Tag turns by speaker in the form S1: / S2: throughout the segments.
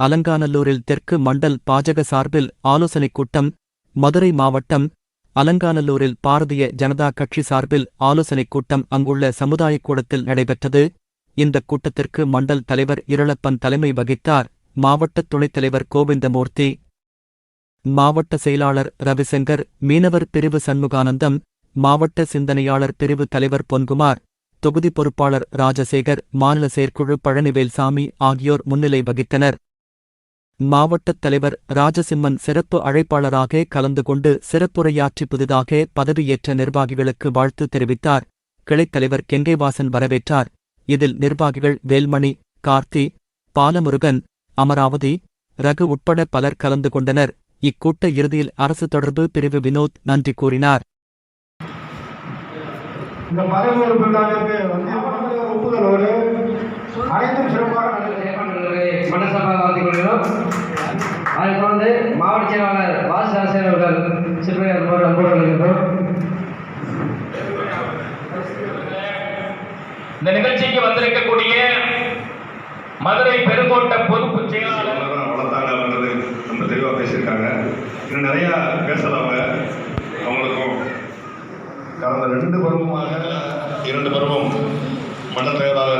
S1: அலங்காநல்லூரில் தெற்கு மண்டல் பாஜக சார்பில் ஆலோசனைக் கூட்டம். மதுரை மாவட்டம் அலங்காநல்லூரில் பாரதிய ஜனதா கட்சி சார்பில் ஆலோசனைக் கூட்டம் அங்குள்ள சமுதாயக் கூடத்தில் நடைபெற்றது. இந்தக் கூட்டத்திற்கு மண்டல் தலைவர் இருளப்பன் தலைமை வகித்தார். மாவட்ட துணைத் தலைவர் கோவிந்தமூர்த்தி, மாவட்ட செயலாளர் ரவிசங்கர், மீனவர் பிரிவு சண்முகானந்தம், மாவட்ட சிந்தனையாளர் பிரிவு தலைவர் பொன்குமார், தொகுதி பொறுப்பாளர் ராஜசேகர், மாநில செயற்குழு பழனிவேல்சாமி ஆகியோர் முன்னிலை வகித்தனர். மாவட்டத் தலைவர் ராஜசிம்மன் சிறப்பு அழைப்பாளராக கலந்து கொண்டு சிறப்புரையாற்றி புதிதாக பதவியேற்ற நிர்வாகிகளுக்கு வாழ்த்து தெரிவித்தார். கிளைத் தலைவர் கெங்கைவாசன் வரவேற்றார். இதில் நிர்வாகிகள் வேல்மணி, கார்த்தி, பாலமுருகன், அமராவதி, ரகு உட்பட பலர் கலந்து கொண்டனர். இக்கூட்ட இறுதியில் அரசு தொடர்பு பிரிவு வினோத் நன்றி கூறினார்.
S2: இந்த பதவியேற்பு விழாவிற்கு ஒப்புதலோடு அனைத்தும் சிறப்பாக அதைத் தொடர்ந்து மாவட்ட செயலாளர் வாசுதாசன் அவர்கள் சிறப்பு.
S3: இந்த நிகழ்ச்சிக்கு வந்திருக்கக்கூடிய மதுரை பெருங்கோட்ட பொறுப்பு செயலாளர்
S4: வளர்த்தாங்கன்றது ரொம்ப தெளிவாக பேசியிருக்காங்க. இன்னும் நிறையா பேசலாம். அவங்களுக்கும் கடந்த 2 பருவம் மண்டல தலைவராக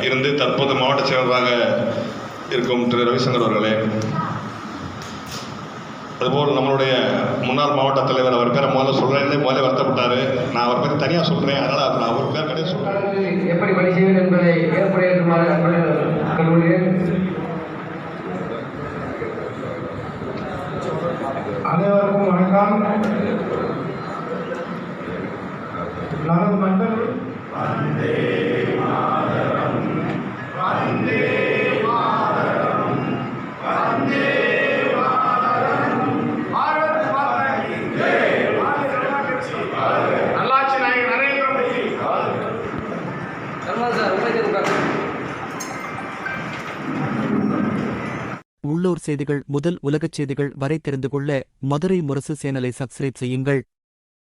S4: இருந்து தற்போது மாவட்ட செயலராக இருக்கும் திரு ரவிசங்கர் அவர்களே, அதுபோல் நம்மளுடைய முன்னாள் மாவட்ட தலைவர், அவர் பேரை முதல்ல வருத்தப்பட்டார். நான் அவர் பேர் தனியாக சொல்கிறேன், அதனால் நான் அவர் பேர் கிடையாது சொல்கிறேன்.
S2: எப்படி பணி செய்வது என்பதை ஏற்புடையுமாறு அனைவருக்கும் வணக்கம். நமது மண்டல்
S1: உள்ளூர் செய்திகள் முதல் உலகச் செய்திகள் வரை தெரிந்து கொள்ள மதுரை முரசு சேனலை சப்ஸ்கிரைப் செய்யுங்கள்.